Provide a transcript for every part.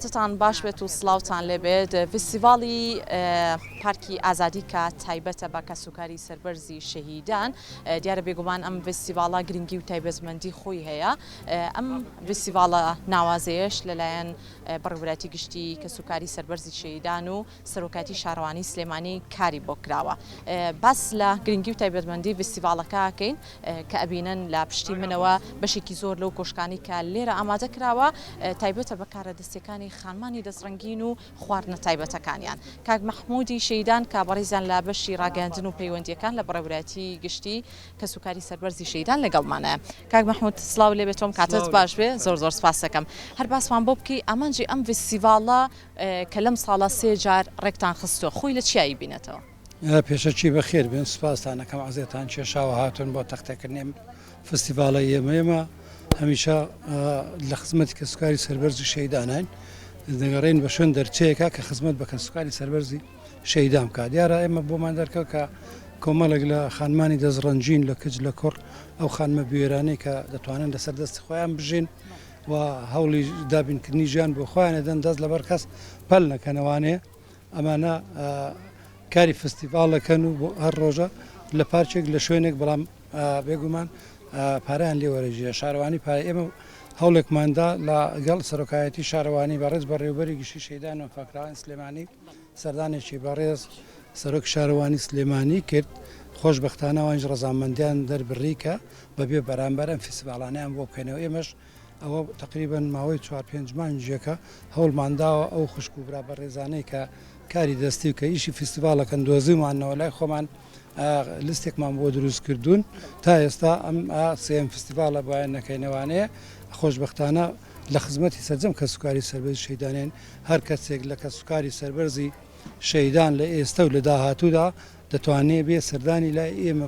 کاتتان باش بێت و سڵاوتان لێبێت. فستیڤاڵی پارکی ئازادی کە تایبەتە بە کەسوکاری سەربەرزی شەهیدان دیارە بێگومان ئەم فستیڤاڵە گرنگی و تایبەتمەندی خۆی هەیە. ئەم فستیڤاڵە ناوازەیەش لەلایەن بەڕێوەبەتی گشتی کەسوکاری سەربەرزی شەهیدان و سەرۆکاتی شارەوانی سلێمانی کاری بۆ کراوە. باس لە گرنگی و تایبەتمەندی فستیڤاڵەکە ئەکەین کە ئەبینن لە پشتی منەوە بەشێکی زۆر لەو کۆشکانی کە لێرە ئامادە کراوە تایبەتە بە کارەدەستیەکانی خانمانی دەستڕەنگین و خواردنە تایبەتەکانیان. کاک مەحموودی شەیدان کە بەڕێزیان لە بەشی ڕاگەاندن و پەیوەندیەکان لە بەڕێوەبەتی گشتی کەسوکاری سەربەرزی شەیدان لەگەڵمانە. کاک مەحموود سڵاو لێبێت، تۆم کاتت باش بێ، زۆر زۆر سپاس دەکەم. هەر باسمان بۆ بکەی ئەمەنجی ئەم فستیڤاڵە کە لەم ساڵە 3 جار ڕێکتان خستووە، خۆی لە چیایی بینێتەوە؟ پێشەچی بەخێر بێن، سپاسدانەکەم عەزێتان کێشاوە هاتون بۆ تەختەکردنی فستیڤاڵە ئێمە هەمیشە لە خزمەتی کەسوکاری سەربەرزی شەیدانین دەگەڕێن بە شوێن دەرچەیەکە کە خزمەت بە کەسوکاری سەربەرزی شەیدان بکات. دیارە ئێمە بۆمان دەرکەوت کە کۆمەڵێک لە خانمانی دەستڕەنجین لە کچ لە کوڕ ئەو خانمە بوێرانەی کە دەتوانن لەسەر دەستی خۆیان بژین و هەوڵی دابینکردنی ژیان بۆ خۆیان دەدەن، دەست لەبەر کەس پەل نەکەنەوانێ. ئەمانە کاری فستیڤاڵەکەن و بۆ هەر ڕۆژە لە پارچێک لە شوێنێک، بەڵام بێگومان پارەیان لێ وەرەژیە شارەوانی پارە. ئێمە هەوڵێکماندا لەگەڵ سەرۆکایەتی شارەوانی بەڕێز بەڕێوەبەری گشتی شەیدان و فەقراوان سلێمانی سەردانێکی بەڕێز سەرۆک شارەوانی سلێمانی کرد. خۆشبەختانە ئەوانش ڕەزامەندیان دەربڕی کە بەبێ بەرامبەر ئەم فستیڤاڵانەیان بۆ بکەینەوە. ئێمەش ئەوە تقریبەن ماوەی 4-5 مانجێکە هەوڵمانداوە ئەو خوشک و برابەڕێزانەی کە کاری دەستی و کە ئیشی فستیڤاڵەکەن دۆزیمانەوە لای خۆمان لیستێکمان بۆ دروست کردوون. تا ئێستا ئەم سێم فستیڤاڵە باید نەکەینەوانەیە. خۆشبەختانە لە خزمەتی سەرجەم کەسوکاری سەربەرزی شەیدانێن. هەر کەسێک لە کەسوکاری سەربەرزی شەیدان لە ئێستا و لە داهاتوودا دەتوانێت بێ سەردانی لای ئێمە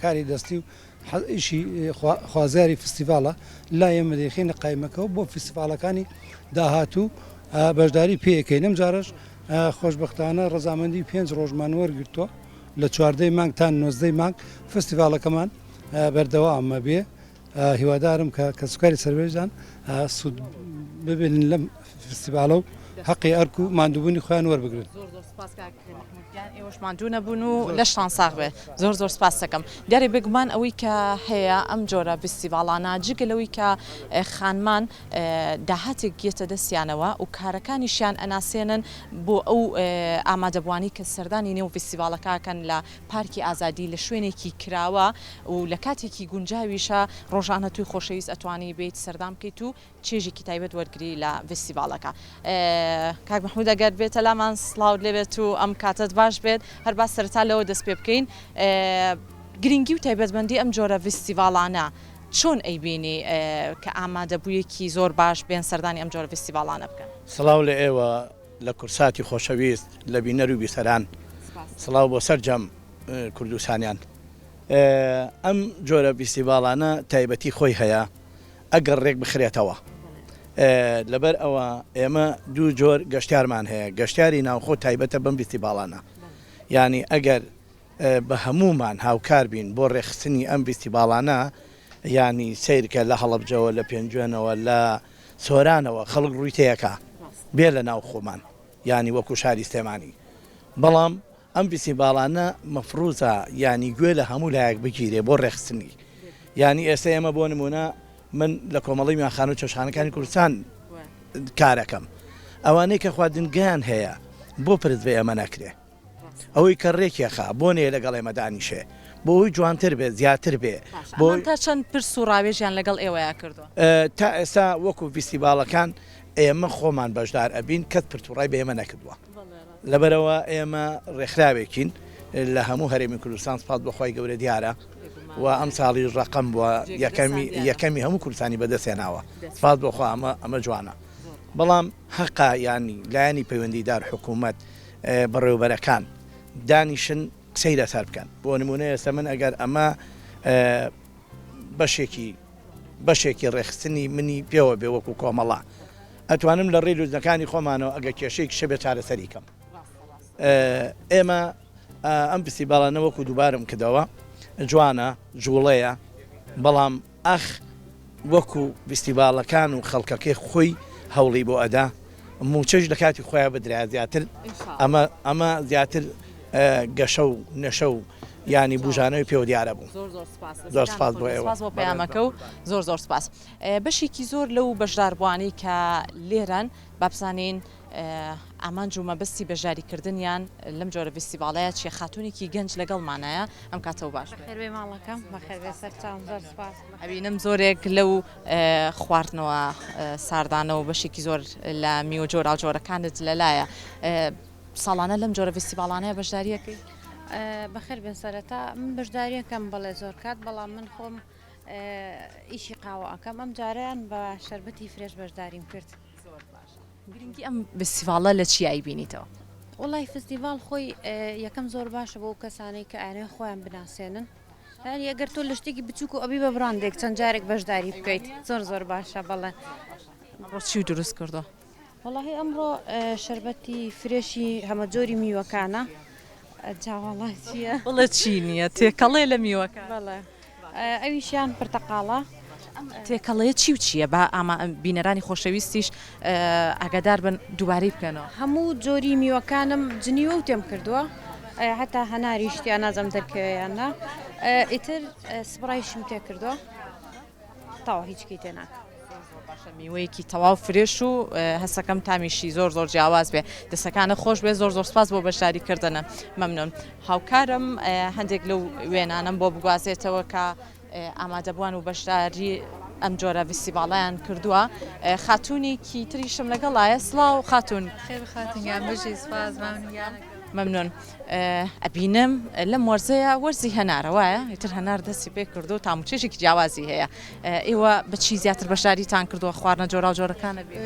کاری دەستی و ئیشی خوازیاری فستیڤاڵە لای ئێمە دەیخینە قایمەکەەوە بۆ فستیڤاڵەکانی داهاتوو بەشداری پێەکەین. ئەم جارش خۆشبەختانە ڕەزامەندی 5 ڕۆژمان وەرگرتووە لە 14 مانگ تا 19 مانگ فستیڤاڵەکەمان بەردەوامە بێ. هیوادارم کە کەسوکاری سەربەرزیان سوود ببێنن لەم فستیڤاڵە و حەقی ئەرک و ماندووبوونی خۆیان وەربگرن. ئێوەش ماندوو نەبوون و لەشتان ساغ بێ. زۆر زۆر سپاس دەکەم. دیارێ بێگومان ئەوەی کە هەیە ئەم جۆرە فستیڤاڵانە جگەلەوەی کە خانمان داهاتێک گێتە دەستیانەوە و کارەکانیشیان ئەناسێنن بۆ ئەو ئامادەبوانی کە سەردانی نێو فستیڤاڵەکەکەن لە پارکی ئازادی لە شوێنێکی کراوە و لە کاتێکی گونجاویشە ڕۆژانە توی خۆشەویست ئەتوانی بێت سەردان بکەیت و چێژێکی تایبەت وەرگری لە فستیڤاڵەکە. کاک مەحموود ئەگەر بێتە لامان سڵاو لێبێت و ئەم کاتت باش بێت، هەر باس سەرەتا لەوە دەست پێ بکەین. گرنگی و تایبەتمەندی ئەم جۆرە فستیڤاڵانە چۆن ئەیبینی کە ئامادەبوویەکی زۆر باش بێن سەردانی ئەم جۆرە فستیڤاڵانە بکەن؟ سڵاو لە ئێوە لە کورساتی خۆشەویست لە بینەر و بیسەران، سڵاو بۆ سەرجەم کوردستانیان. ئەم جۆرە فستیڤاڵانە تایبەتی خۆی هەیە ئەگەر ڕێک بخرێتەوە. لەبەر ئەوە ئێمە دوو جۆر گەشتیارمان هەیە. گەشتیاری ناوخۆ تایبەتە بەم فستیڤاڵانە، یعنی ئەگەر بە هەمومان هاوکار بین بۆ ڕێخستنی ئەم فستیڤاڵانە، ینی سیرکە لە هەڵەبجەوە لە پێنجوێنەوە لە سۆرانەوە خەڵک ڕووی تەیەکا بێ لە ناو خۆمان، ینی وەکو شاری سلێمانی. بەڵام ئەم فستیڤاڵانە مەفروزە ینی گوێ لە هەموو لایەک بگیرێ بۆ ڕێخستنی. ینی ئێستا ئێمە بۆ نمونە من لە کۆمەڵی میوانخانە و چێشتخانەکانی کوردستان کارەکەم، ئەوانەی کە خواردنگیان هەیە بۆ پرت بێ ئەمە نەکرێ، ئەوەی کە ڕێکێخا بۆ نێ لەگەڵ ئێمە دانیشێ بۆ ئەوی جوانتر بێ زیاتر بێ. تا چەند پرس و ڕاوێژیان لەگەڵ ئێوەیە کردووە؟ تا ئێستا وەکو فستیڤاڵەکان ئێمە خۆمان بەشدار ئەبین کەس پرتوڕای بە ئێمە نەکردووە. لەبەرەوە ئێمە ڕێکخراوێکین لە هەموو هەرێمی کوردستان، سپاس بەخوای گەورە دیارە و ئەم ساڵی ڕقم بووە یەکەمی هەموو کوردستانی بەدەستێناوە. سپاس بۆخوا ئەمە جوانە. بەڵام حەقا ینی لایەنی پەیوەندیدار حکوومەت بەڕێوەبەرەکان دانیشن قسەی لەسەر بکەن. بۆ نمونە ئێستا من ئەگەر ئەمە بەشێکی ڕێخستنی منی پێوە بێ وەکو کۆمەڵا، ئەتوانم لە ڕێ لوزنەکانی خۆمانەوە ئەگەر کێشەیەکی شەبێ چارەسەری کەم. ئێمە ئەم فستیڤاڵانە وەکو دووبارم کردەوە جوانە، جوڵەیە، بەڵام وەکو فستیڤاڵەکان و خەڵکەکەی خۆی هەوڵی بۆ ئەدا موچەش لە کاتی خۆیان بدرا زیاتر ئەمە زیاتر گەشە و نەشە و ینی بژانەوەی پێوە دیارە بوو زۆر سپاس بۆ ئێوە بۆ پەیامەکە و زۆر سپاس بەشێکی زۆر لەو بەشداربووانی کە لێرەن بابزانین ئامان جومەبەستی بەژاریکردنیان لەم جۆرە فستیڤالەیە چیە خاتونێکی گەنج لەگەڵمانایە ئەم کاتەوە باش ماڵەکەم بەخێر سەرچاوم زۆر سپاس ئەبینم زۆرێک لەو خواردنەوە ساردانە و بەشێکی زۆر لە میوە جۆرا جۆرەکانت لەلایە ساڵانە لەم جۆرە فستیڤالانەیە بەشداریەکەی بەخێر بێن سەرەتا من بەشداریەکەم بەڵێ زۆر کات بەڵام من خۆم ئیشی قاوە ئەەکەم ئەم جاریان بە شەربەتی فرێش بەشداریم کرد گرنگی ئەم فستیڤالە لە چی ئایبینیتەوە؟ وڵی فستیڤال خۆی یەکەم زۆر باشە بۆ کەسانەی کە ئاێ خۆیان بناسێنن یانی ئەگەر تۆ لە شتێکی بچووک و ئەبی بە براندێک چەند جارێک بەشداری بکەیت زۆر باشە بەڵێ ڕۆ چی دروست کردو؟ وڵی ئەمڕۆ شەربەتی فرێشی هەمە جۆری میوەکانە جاوەڵی چییە؟ بڵێ چی نییە تێکەڵێ لە میوەکە بەڵێ ئەویشیان پرتەقاڵە تێکەڵەیە چی و چییە بە بینەرانی خۆشەویستیش ئاگادار بن دووبارەی بکەنەوە هەموو جۆری میوەکانم جنیوە و تێم کردووە هەتا هەناری شتیان نازەم دەرکەوەیاننا ئیتر سبڕایشم تێ کردووە تاوە هیچکی تێناکە میوەیەکی تەواو فرێش و هەستەکەم تامیشی زۆر جیاواز بێ دەستەکانە خۆش بێ زۆر سپاس بۆ بەشداریکردنە مەمنون هاوکارم هەندێک لەو وێنانم بۆ بگوازێتەوە کە ئامادەبووان و بەشداری ئەم جۆرە فستیڤالەیان کردووە خاتونێکی تریشم لەگەڵایە سڵاو خاتون مەمنون ئەبینم لەم وەرزەیە وەرزی هەنارە وایە ئیتر هەنار دەستی پێ کردو تاموچێژێکی جیاوازی هەیە ئێوە بەچی زیاتر بەشداریتان کردووە خواردنە جۆرا و جۆرەکانە بێ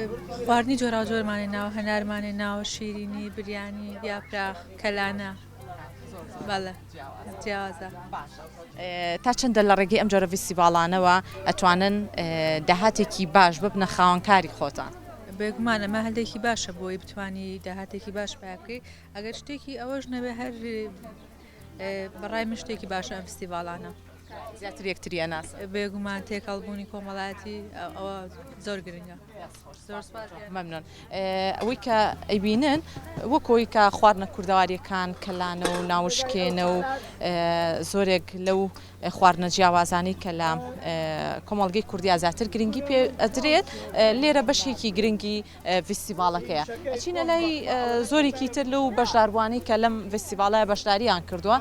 خواردنی جۆرا و جۆرمانێ ناوە هەنارمانێ ناوە شیرینی بریانی دیاپراخ کەلانە بەڵێ جیازە تا چەندە لە ڕێگەی ئەم جۆرە فستیڤالانەوە ئەتوانن داهاتێکی باش ببنە خاوەنکاری خۆتان بێگومان ئەمە هەندێکی باشە بۆی بتوانی داهاتێکی باش پاکەی ئەگەر شتێکی ئەوەش نەبێ هەر بەڕای من شتێکی باشە ئەم فستیڤالانە زیاتر یەکتریە ناس بێگومان تێکەڵبوونی کۆمەڵایەتی ئەوە زۆر گرنگە مەمنون ئەوەی کە ئەیبینن وەکۆی کە خواردنە کوردەواریەکان کەلانە و ناوشکێنە و زۆرێک لەو خواردنە جیاوازانی کە لە کۆمەڵگەی کوردی ئازاتر گرنگی پێ ئەدرێت لێرە بەشێکی گرنگی فستیڤالەکەیە ئەچینە لای زۆرێکی تر لەو بەشداربووانی کە لەم فستیڤالە بەشداریان کردووە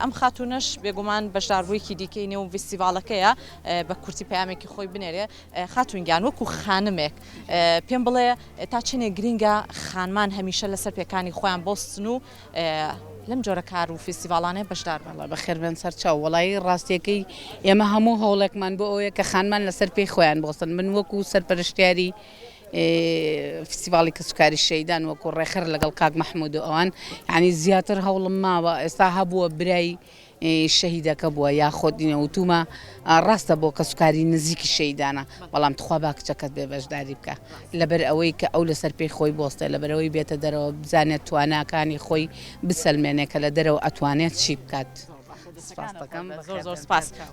ئەم خاتونەش بێگومان بەشداربوویکی دیکەی نێو فستیڤالەکەیە بە کورتی پەیامێکی خۆی بنێرێ خاتونگیان وەکو خانمێک پێم بڵێ تا چنێک گرینگە خانمان هەمیشە لەسەر پێکانی خۆیان بۆستن و لەم جۆرە کار و فستیڤالانەیە بەشدار بڵێ بەخێر بن سەرچاو وڵی ڕاستیەکەی ئێمە هەموو هەوڵێکمان بۆ ئەوەیە کە خانمان لەسەر پێی خۆیان بۆستن من وەکو سەرپەرشتیاری فستیڤاڵی کەسوکاری شەیدان وەکو ڕێخەر لەگەڵ کاک مەحموود و ئەوان یعنی زیاتر هەوڵم ماوە ئێستا هەبووە برای شەهیدەکە بووە یاخۆت وتومە ڕاستە بۆ کەسوکاری نزیکی شەیدانە بەڵام تخوا با کچەکەت بێ بەشداری بکە لەبەر ئەوەی کە ئەو لەسەر پێی خۆی بۆستە لەبەر ئەوەی بێتە دەرەوە بزانێت تواناکانی خۆی بسەلمێنێ کە لە دەرەوە ئەتوانێت چی بکات. زۆر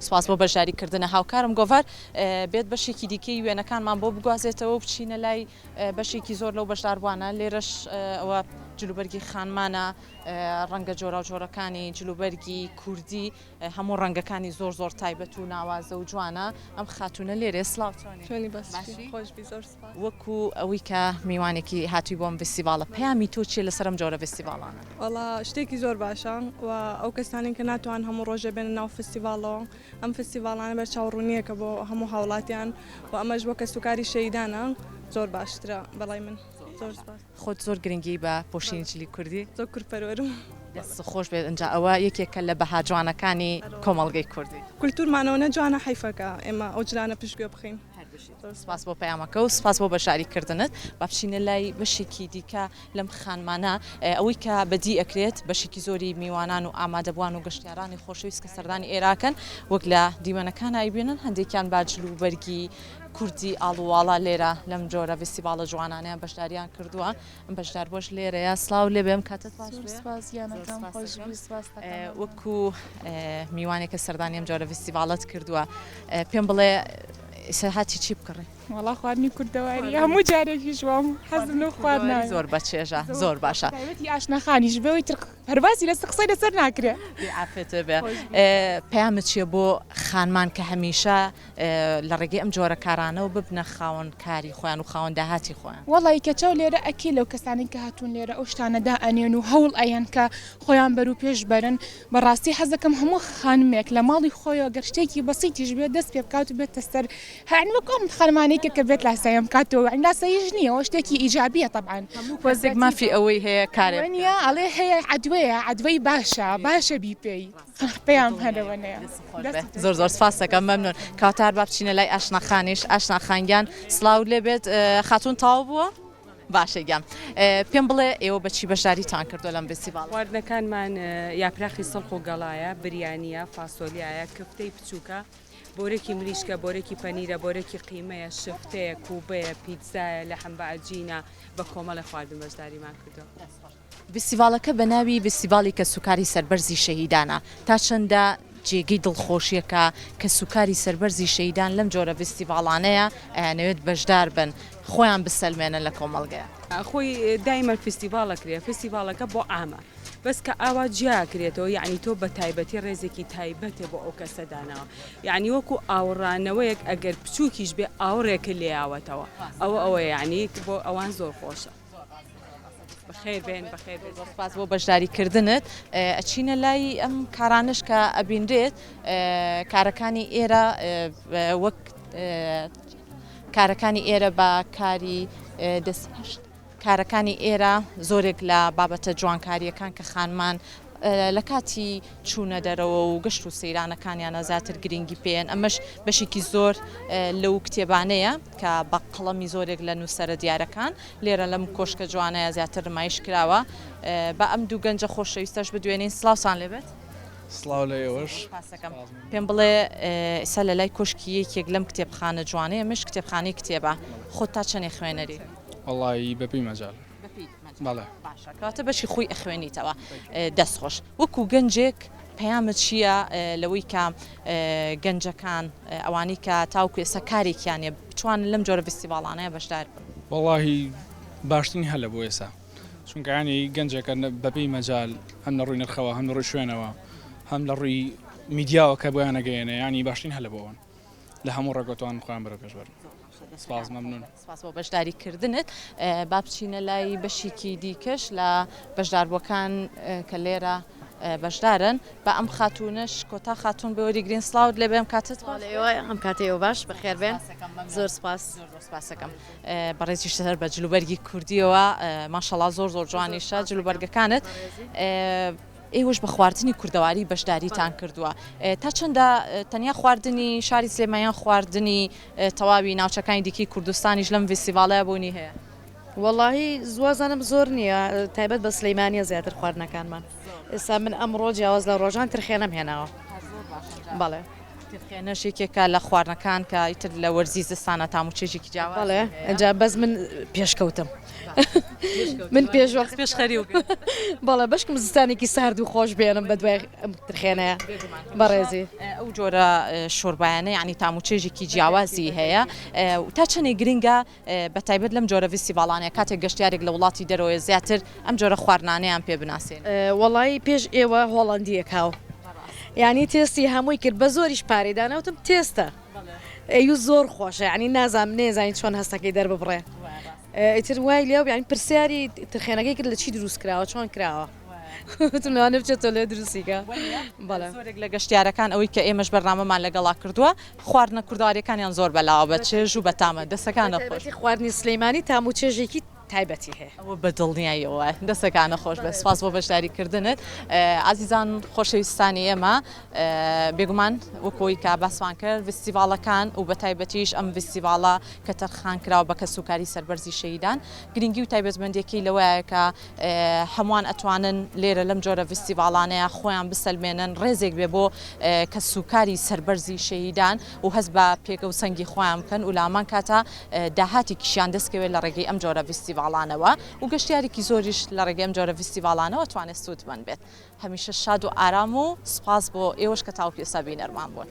سپاس بۆ بەشداریکردنە هاوکارم گۆڤەر بێت بەشێکی دیکەی وێنەکانمان بۆ بگوازێتەوە بچینە لای بەشێکی زۆر لەو بەشداربووانە لێرەش ئەوە جلوبەرگی خانمانە ڕەنگە جۆرا و جۆرەکانی جلوبەرگی کوردی هەموو ڕەنگەکانی زۆر تایبەت و ناوازە و جوانە ئەم خاتونە لێرێ سڵاوچۆنی وەکو ئەوەی کە میوانێکی هاتووی بۆم فستیڤالە پەیامی تۆ چیە لەسەر ئەم جۆرە فستیڤالانە؟ وەڵا شتێکی زۆر باشە و ئەو کەسانی کە ناتوان هەموو ڕۆژە بێنە ناو فستیڤالەوە ئەم فستیڤالانە بەرچاوڕوونیەکە بۆ هەموو هاوڵاتیان و ئەمەش بۆ کەسوکاری شەیدانە زۆر باشترە بەڵای من خۆت زۆر گرنگی بە پۆشینی جلی کوردی زۆر کورپەروەرم دەست خۆش بێت ئەنج ئەوە یەکێکە لە بەها جوانەکانی کۆمەڵگەی کوردی کولتورمانەوە نەجوانە حیفەکە ئێمە ئەو جلانە پشتگوێ بخین سپاس بۆ پەیامەکە و سپاس بۆ بەشداریکردنت با بچینە لای بەشێکی دیکە لەم خانمانە ئەوەی کە بەدی ئەکرێت بەشێکی زۆری میوانان و ئامادەبووان و گەشتیارانی خۆشەویست کە سەردانی ئێراکەن وەک لە دیوەنەکان ئایبێنن هەندێکیان باجل و بەرگی کوردی ئاڵوواڵا لێرە لەم جۆرە فستیڤالە جوانانیان بەشداریان کردووە ئەم بەشدار بۆش لێرەیە سڵاو لێ بێم کاتت وەکو میوانێکە سەردانی ئەم جۆرە فستیڤالەت کردووە پێم بڵێ هاتی چی بکڕی؟ وڵا خواردنی کوردەواری هەموو جارێکی شوام حەزم لەو خواردناوە زۆر بەچێژە زۆر باشە تایبەتی ئاشناخانیش بەوەی تر هەرباسی لەسەر قسەی لەسەر ناکرێ عافێتە بێ پەیامت چیە بۆ خانمان کە هەمیشە لە ڕێگەی ئەم جۆرە کارانەوە ببنە خاوەن کاری خۆیان و خاوەن داهاتی خۆیان وەڵی کەچەو لێرە ئەکی لەو کەسانی کە هاتوون لێرە ئەو شتانەدا ئەنێن و هەوڵ ئەیان کە خۆیان بەر و پێش بەرن بەڕاستی حەزەکەم هەموو خانمێک لە ماڵی خۆیەوە گەر شتێکی بەسیتیش بێت دەست پێ بکات و بێتە سەر هەنوە کۆم خەرمانێکە کە بێت لاسایم کاتەوە لاسەیش نییە ئەو شتێکی ئیجابیە طبعاً وەزێک مافی ئەوەی هەیە کارێ نیە ئەڵێ هەیە عدوەیە باشە بیپێی پێیان هەرەوەنەیە زۆر زۆر سپاس دەکەم مەمنون کاتار با بچینە لای ئاشناخانیش ئاشناخانگیان سلااو لێبێت خاتون تاو بووە باشەگەم پێم بڵێ ئێوە بەچی بەشداریتان کردو لەم فستیڤاڵ خواردنەکانمان یاپراخی سڵخ و گەڵایە بریانیە فاسۆلیایە کفتەی بچووکە بۆرەکی مریشکە بۆرەکی پەنیرە بۆرەکی قیمەیە شفتەیە کوبەیە پیتزایە لە حەمبعجینە بە کۆمەڵە خواردن بەشداریمان کردو فستیڤالەکە بە ناوی فستیڤاڵی کە سوکاری سەربەرزی شەهیدانە تا چەندە جێگەی دڵخۆشیەکە کە سوکاری سەربەرزی شەهیدان لەم جۆرە فستیڤاڵانەیە ئەیانەوێت بەشدار بن خۆیان بسەلمێنن لە کۆمەڵگەیە خۆی دایمە فستیڤاڵەکرێ فستیڤاڵەکە بۆ ئامە بەس کە ئاوا جیاکرێتەوە یعنی تۆ بە تایبەتی ڕێزێکی تایبەتێ بۆ ئەو کەسەدانەوە یعنی وەکو ئاوڕانەوەیەک ئەگەر بچووکیش بێ ئاوڕێکە لێیاوەتەوە ئەوە یعنی بۆ ئەوان زۆر خۆشە بەخێر بێن بەخێر سپاس بۆ بەشداریکردنت ئەچینە لای ئەم کارانش کە ئەبیندرێت کارەکانی ئێرە وەک کارەکانی ئێرە بە کاری دەستهشت کارەکانی ئێرە زۆرێک لە بابەتە جوانکاریەکان کە خانمان لە کاتی چوونە دەرەوە و گەشت و سەیرانەکانیانە زیاتر گرنگی پێن ئەمەش بەشێکی زۆر لەو کتێبانەیە کە بە قەڵەمی زۆرێک لە نووسەرە دیارەکان لێرە لەم کۆشکە جوانەیە زیاتر نمایش کراوە بە ئەم دوو گەنجە خۆشەویستەش بدوێنین سلااوسان لێبێت سلااو لە ئێوەش پێم بڵێ ئێستا لە لای کۆشکی یەکێک لەم کتێبخانە جوانەیە مش کتێبخانەی کتێبە خۆت تا چەندێ خوێنەری وڵی بەپی مەجال بەڵێ کاتە بەشی خۆی ئەخوێنیتەوە دەستخۆش وەکو گەنجێک پەیامت چییە لەوەی کە گەنجەکان ئەوانی کە تاوکو ئێستا کارێکیانە بتوانن لەم جۆرە فستیڤاڵانەیە بەشدار بن وڵی باشترین هەلە بۆ ئێستا چونکەیانی گەنجەکە بەپی مەجال هەم لە ڕووی نرخەوە هەم لە ڕووی شوێنەوە هەم لە ڕووی میدیاوە کە بۆیان نەگەیەنە ینی باشترین هەلە بۆەوەن لە هەموو ڕێگەتوان خۆیان بەرە پێشبەرن سپاس مەمنون سپاس بۆ بەشداریکردنت با بچینە لای بەشێکی دیکەش لە بەشداربووەکان کە لێرە بەشدارن بە ئەم خاتونش کۆتا خاتون بەوەری گرین سلااوت لێ بێم کاتت ئەم کاتەوە باش بەخێر بێن زۆر سپاس سپاسەکەم بەڕێزی سەر بە جلوبەرگی کوردیەوە ماشەڵا زۆر زۆر جوانیشە جلوبەرگەکانت ئێوەش بە خواردنی کوردەواری بەشداریتان کردووە تا چەندە تەنیا خواردنی شاری سلێمایان خواردنی تەواوی ناوچەکانی دیکەی کوردستانیش لەم فستیڤاڵەیە بوونی هەیە وەڵاهی زوازانم زۆر نییە تایبەت بە سلەیمانیە زیاتر خواردنەکانمان ئێستا من ئەمڕۆ جیاواز لە ڕۆژان ترخێنم هێناوە بەڵێ ترخێنەشێکێکە لە خواردنەکان کە ئیتر لە وەرزی زستانە تاموچێژێکی جیاواز بەڵێ ئەجا بەس من پێشکەوتم من پێشوەخت پێش خەری و بەڵێ بەشکم زستانێکی سارد و خۆش بێنم بە دوای ئەم ترخێنەیە بەڕێزی ئەو جۆرە شۆربایانە ینی تاموچێژێکی جیاوازی هەیە تا چەندێک گرنگە بە تایبەت لەم جۆرە فستیڤاڵانەیە کاتێک گەشتیارێک لە وڵاتی دەرەوەی زیاتر ئەم جۆرە خواردنانەیان پێ بناسێن وەڵی پێش ئێوە هۆڵندیەکاو یعنی تێستی هەمووی کرد بە زۆریش پارێدانەوتم تێستە ئەو زۆر خۆشە ینی نازانم نێزانین چۆن هەستەکەی دەرببڕێ ئیتر وای لێو یعنی پرسیاری ترخێنەکەی کرد لە چی دروست کراوە چۆن کراوە توانە بچێتۆ لێ دروستیکە بەڵێ زۆرێک لە گەشتیارەکان ئەوەی کە ئێمەش بەرنامەمان لەگەڵا کردووە خواردنە کورداریەکانیان زۆر بەلاوە بە چێژ و بەتامە دەستەکانە خۆش خواردنی سلەیمانی تاموچێژێکی تایبەتی هەیە ئەوە بەدڵنیایەوە دەستەکانە خۆش بە سپاس بۆ بەشداریکردنت ئازیزان خۆشەویستانی ئێمە بێگومان وەکۆی کە باسمان کرد فستیڤاڵەکان و بە تایبەتیش ئەم فستیڤاڵە کە تەرخان کراوە بە کەسوکاری سەربەرزی شەهیدان گرنگی و تایبەتمەندێکی لەوەیە کە هەمووان ئەتوانن لێرە لەم جۆرە فستیڤاڵانەیە خۆیان بسەلمێنن ڕێزێک بێ بۆ کەسوکاری سەربەرزی شەهیدان و هەست بە پێکە و سەنگی خۆیان بکەن و لامان کاتە داهاتی کیشیان دەستکەوێت لە ڕێگەی ئەم جۆرە فستیڤاڵانەوە و گەشتیارێکی زۆریش لە ڕێگەی ئەم جۆرە فستیڤاڵانەوە توانێت سوودمەند بێت هەمیشە شاد و ئارام و سپاس بۆ ئێوەش کە تاوپی ئێستا بینەرمان بوون.